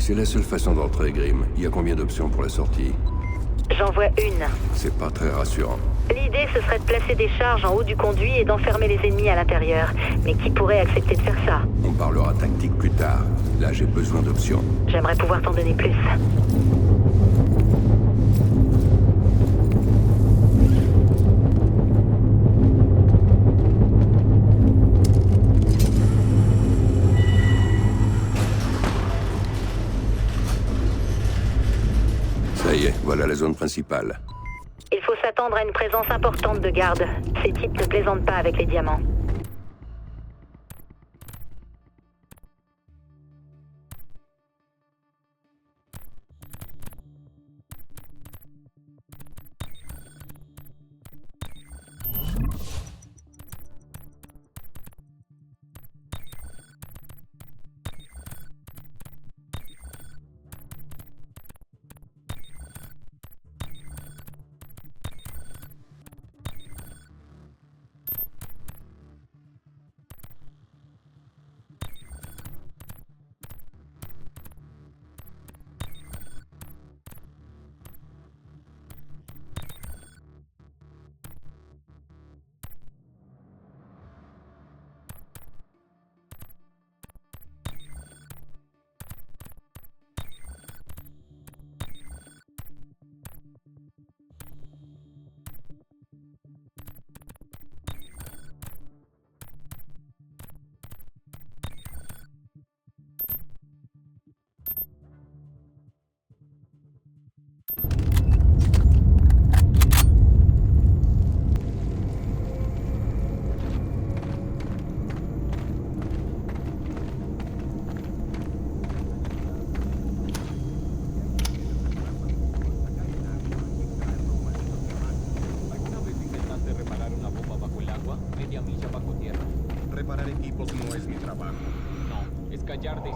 c'est la seule façon d'entrer, Grim, il y a combien d'options pour la sortie? J'en vois une. C'est pas très rassurant. L'idée, ce serait de placer des charges en haut du conduit et d'enfermer les ennemis à l'intérieur. Mais qui pourrait accepter de faire ça? On parlera tactique plus tard. Là, j'ai besoin d'options. J'aimerais pouvoir t'en donner plus. Ça y est, voilà la zone principale. Il faut s'attendre à une présence importante de gardes. Ces types ne plaisantent pas avec les diamants. Reparar equipos no es mi trabajo. No, es callarte y...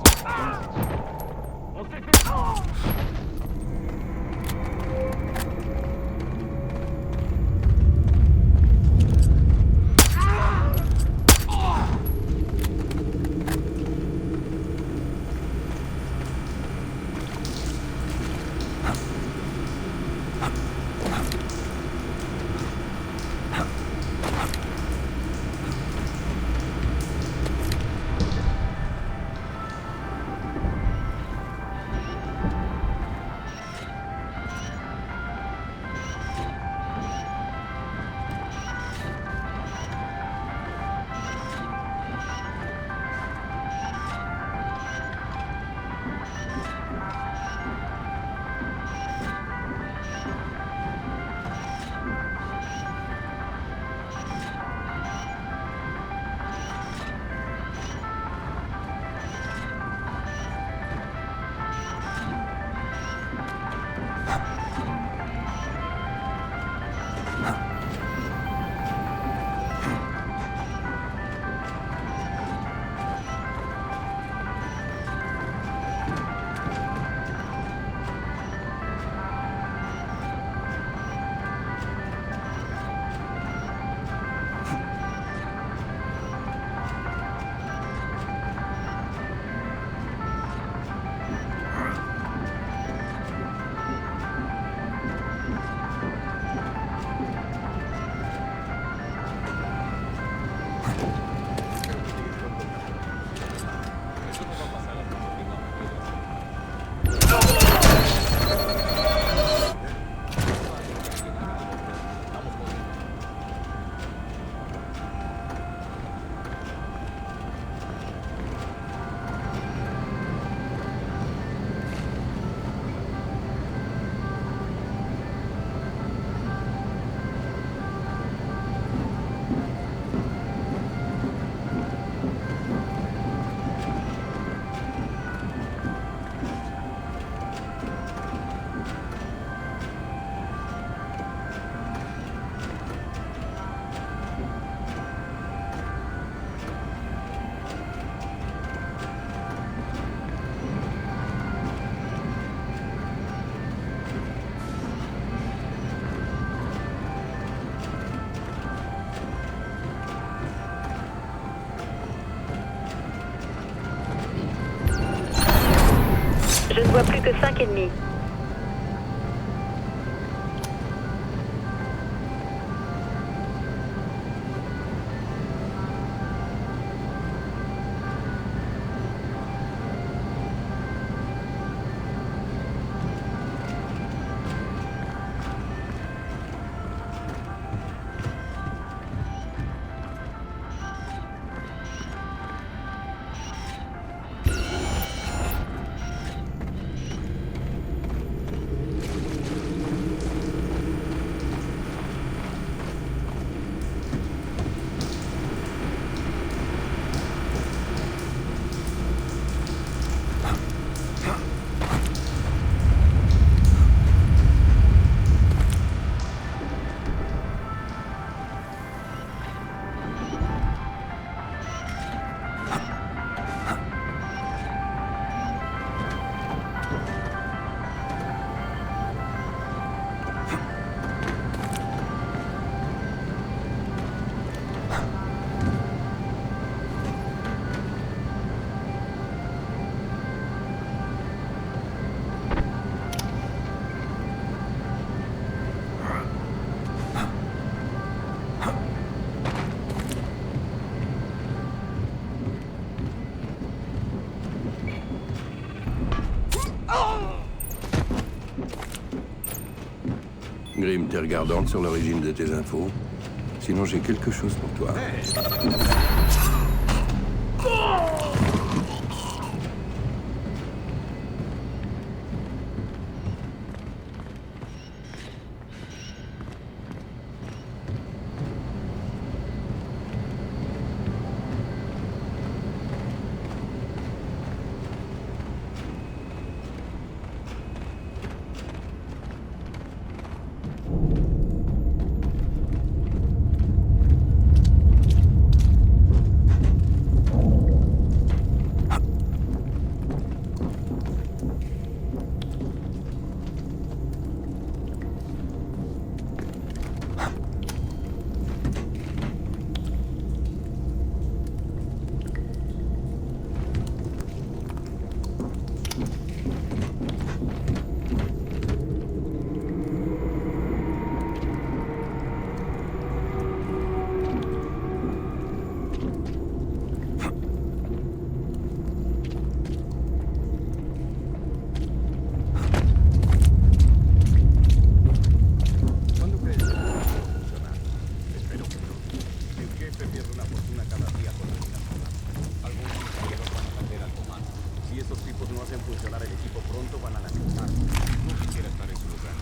Je ne vois plus que 5 ennemis. Grim, t'es regardante sur l'origine de tes infos? Sinon, j'ai quelque chose pour toi. ¿Cuándo crees que funcionar? Espero que no. El jefe pierde una fortuna cada día con la zona. Algunos ingenieros van a perder algo más. Si esos tipos no hacen funcionar el equipo pronto, van a lastimar. No quisiera estar en su lugar.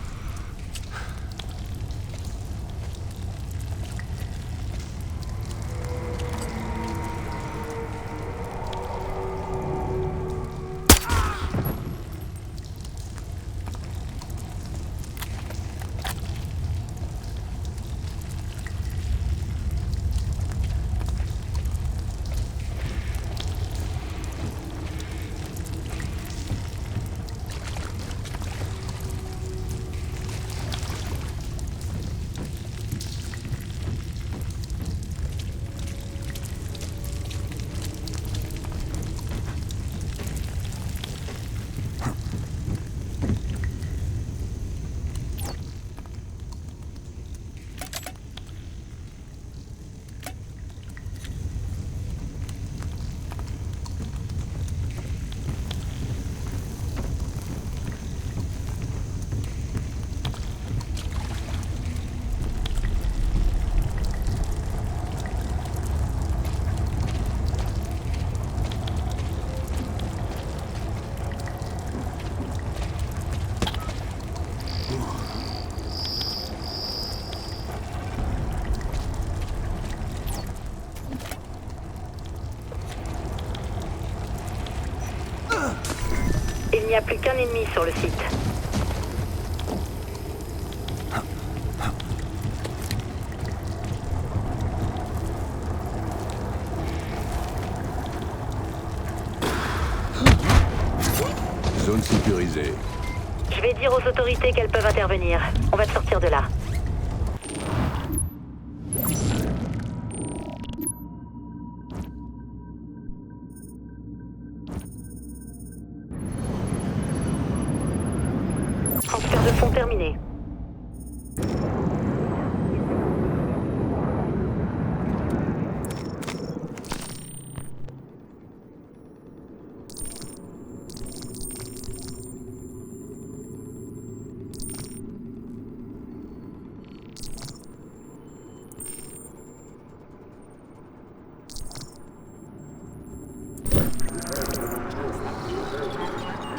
Il n'y a plus qu'un ennemi sur le site. Zone sécurisée. Je vais dire aux autorités qu'elles peuvent intervenir. On va te sortir de là. terminés.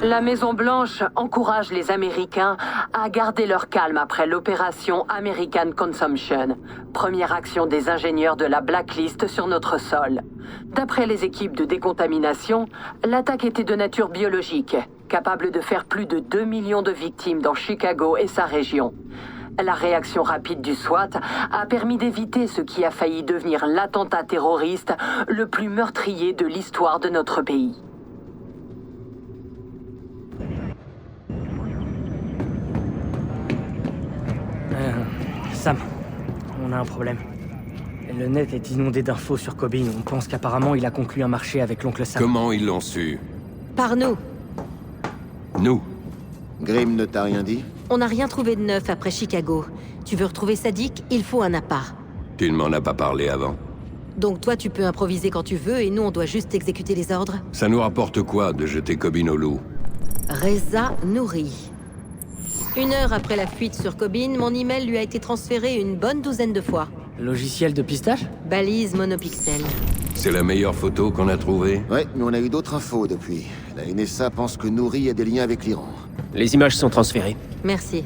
La Maison-Blanche encourage les Américains à garder leur calme après l'opération American Consumption, première action des ingénieurs de la Blacklist sur notre sol. D'après les équipes de décontamination, l'attaque était de nature biologique, capable de faire plus de 2 millions de victimes dans Chicago et sa région. La réaction rapide du SWAT a permis d'éviter ce qui a failli devenir l'attentat terroriste le plus meurtrier de l'histoire de notre pays. Sam, on a un problème. Le net est inondé d'infos sur Cobbin. On pense qu'apparemment il a conclu un marché avec l'oncle Sam. Comment ils l'ont su? Par nous. Nous? Grimm ne t'a rien dit? On n'a rien trouvé de neuf après Chicago. Tu veux retrouver Sadik, il faut un appât. Tu ne m'en as pas parlé avant. Donc toi, tu peux improviser quand tu veux et nous, on doit juste exécuter les ordres. Ça nous rapporte quoi de jeter Cobbin au loup? Reza Nouri. 1 heure après la fuite sur Cobbin, mon email lui a été transféré une bonne douzaine de fois. Logiciel de pistage? Balise monopixel. C'est la meilleure photo qu'on a trouvée? Ouais, mais on a eu d'autres infos depuis. La NSA pense que Nouri a des liens avec l'Iran. Les images sont transférées. Merci.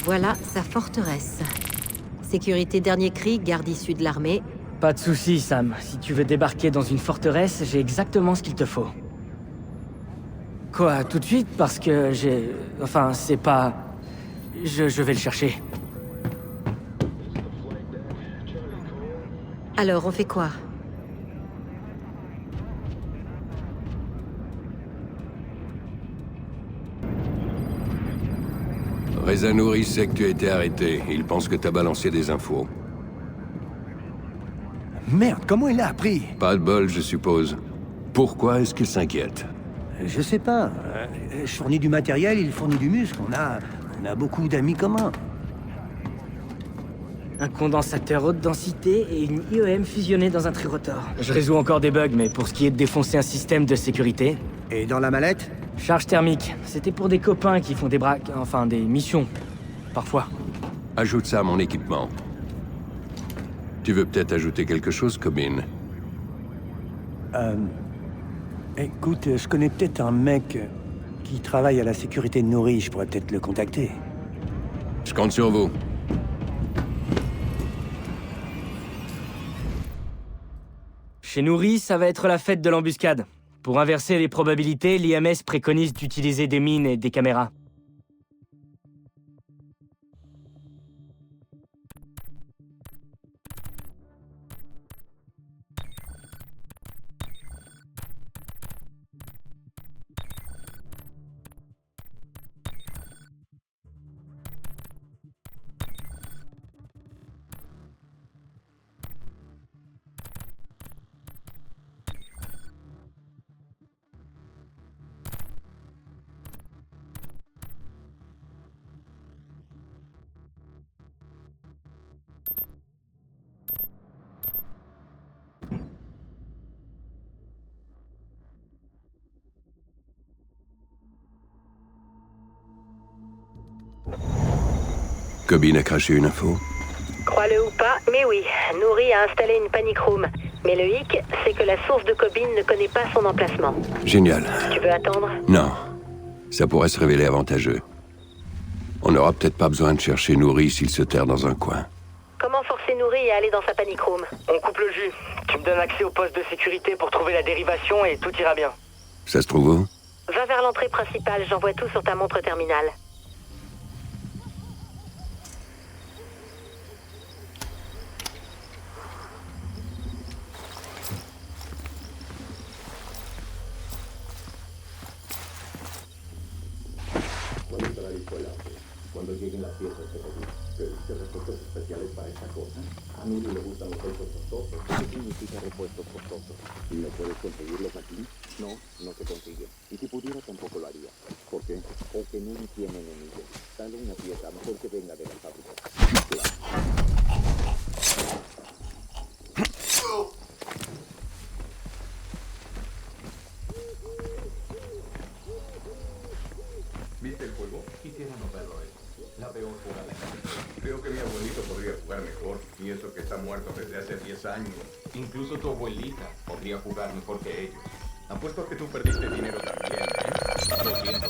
Voilà sa forteresse. Sécurité dernier cri, garde issue de l'armée. Pas de soucis, Sam. Si tu veux débarquer dans une forteresse, j'ai exactement ce qu'il te faut. Quoi, tout de suite? Parce que j'ai... Enfin, c'est pas... Je vais le chercher. Alors, on fait quoi? Reza Nouri sait que tu as été arrêté. Il pense que t'as balancé des infos. Merde, comment il a appris? Pas de bol, je suppose. Pourquoi est-ce qu'il s'inquiète? Je sais pas. Je fournis du matériel, il fournit du muscle. On a beaucoup d'amis communs. Un condensateur haute densité et une IEM fusionnée dans un trirotor. Je résous encore des bugs, mais pour ce qui est de défoncer un système de sécurité... Et dans la mallette? Charge thermique. C'était pour des copains qui font des braques... Enfin, des missions. Parfois. Ajoute ça à mon équipement. Tu veux peut-être ajouter quelque chose, Cobbin? Écoute, je connais peut-être un mec qui travaille à la sécurité de Nouri. Je pourrais peut-être le contacter. Je compte sur vous. Chez Nouri, ça va être la fête de l'embuscade. Pour inverser les probabilités, l'IMS préconise d'utiliser des mines et des caméras. Cobbin a craché une info? Crois-le ou pas, mais oui, Nouri a installé une panic room. Mais le hic, c'est que la source de Cobbin ne connaît pas son emplacement. Génial. Tu veux attendre? Non. Ça pourrait se révéler avantageux. On n'aura peut-être pas besoin de chercher Nouri s'il se terre dans un coin. Comment forcer Nouri à aller dans sa panic room? On coupe le jus. Tu me donnes accès au poste de sécurité pour trouver la dérivation et tout ira bien. Ça se trouve où? Va vers l'entrée principale, j'envoie tout sur ta montre terminale. ¿Y no puedes conseguirlos aquí? No, no se consigue. Y si pudiera, tampoco lo haría. Por qué? Porque Nuri tiene enemigos. Dale una pieza, mejor que venga de la fábrica. ¿Viste el juego? Quisiera no verlo hoy. La peor jugada. Creo que mi abuelito podría jugar mejor. Y eso que está muerto desde hace 10 años. Incluso tu abuelita podría jugar mejor que ellos. Apuesto a que tú perdiste dinero también, ¿eh? Lo siento.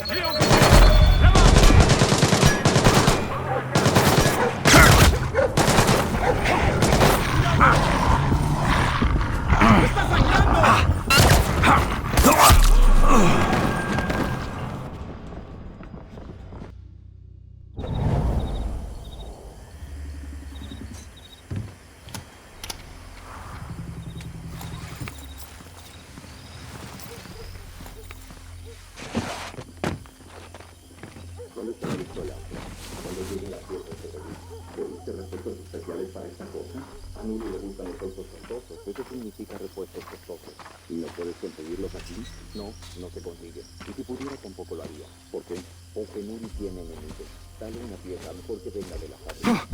¿Dónde está la pistola? Cuando lleguen las piezas de David. ¿Pediste refuerzos especiales para esta cosa? A Nuri le gustan los autos costosos. Eso significa repuestos costosos. ¿Y no puedes conseguirlos aquí? No, no se consigue. Y si pudiera tampoco lo haría. ¿Por qué? Porque Nuri tiene enemigos. Dale una pieza, mejor que venga de la fábrica.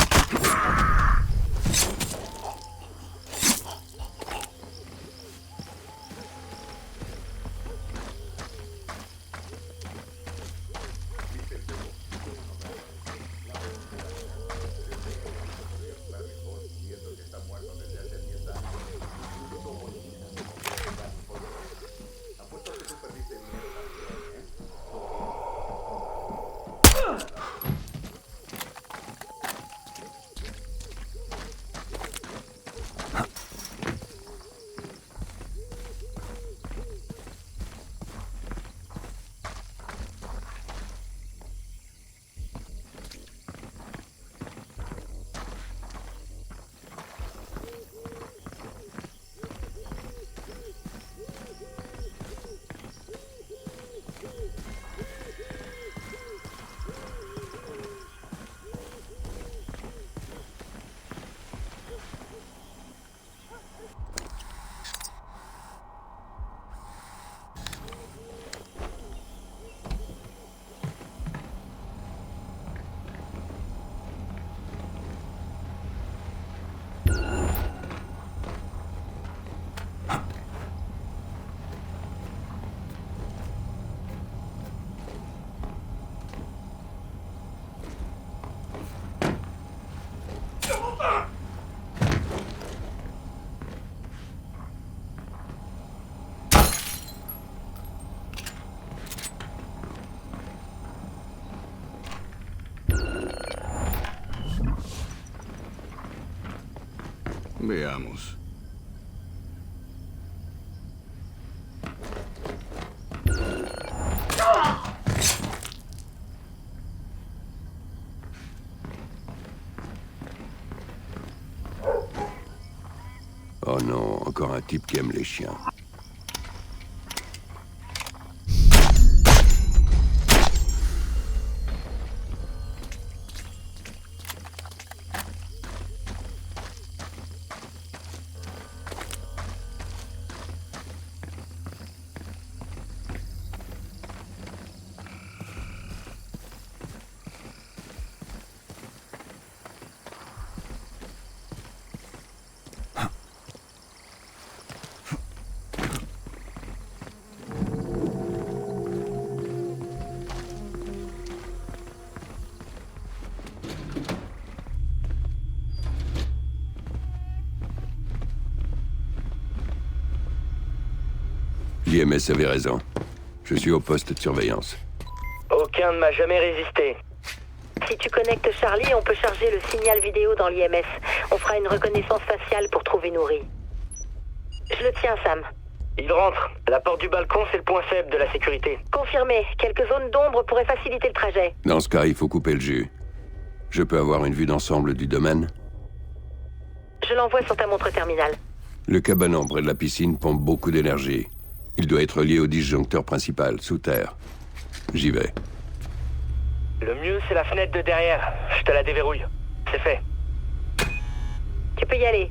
Veamos. Oh non, encore un type qui aime les chiens. L'IMS avait raison. Je suis au poste de surveillance. Aucun ne m'a jamais résisté. Si tu connectes Charlie, on peut charger le signal vidéo dans l'IMS. On fera une reconnaissance faciale pour trouver Nuri. Je le tiens, Sam. Il rentre. La porte du balcon, c'est le point faible de la sécurité. Confirmé. Quelques zones d'ombre pourraient faciliter le trajet. Dans ce cas, il faut couper le jus. Je peux avoir une vue d'ensemble du domaine? Je l'envoie sur ta montre terminale. Le cabanon près de la piscine pompe beaucoup d'énergie. Il doit être lié au disjoncteur principal, sous terre. J'y vais. Le mieux, c'est la fenêtre de derrière. Je te la déverrouille. C'est fait. Tu peux y aller.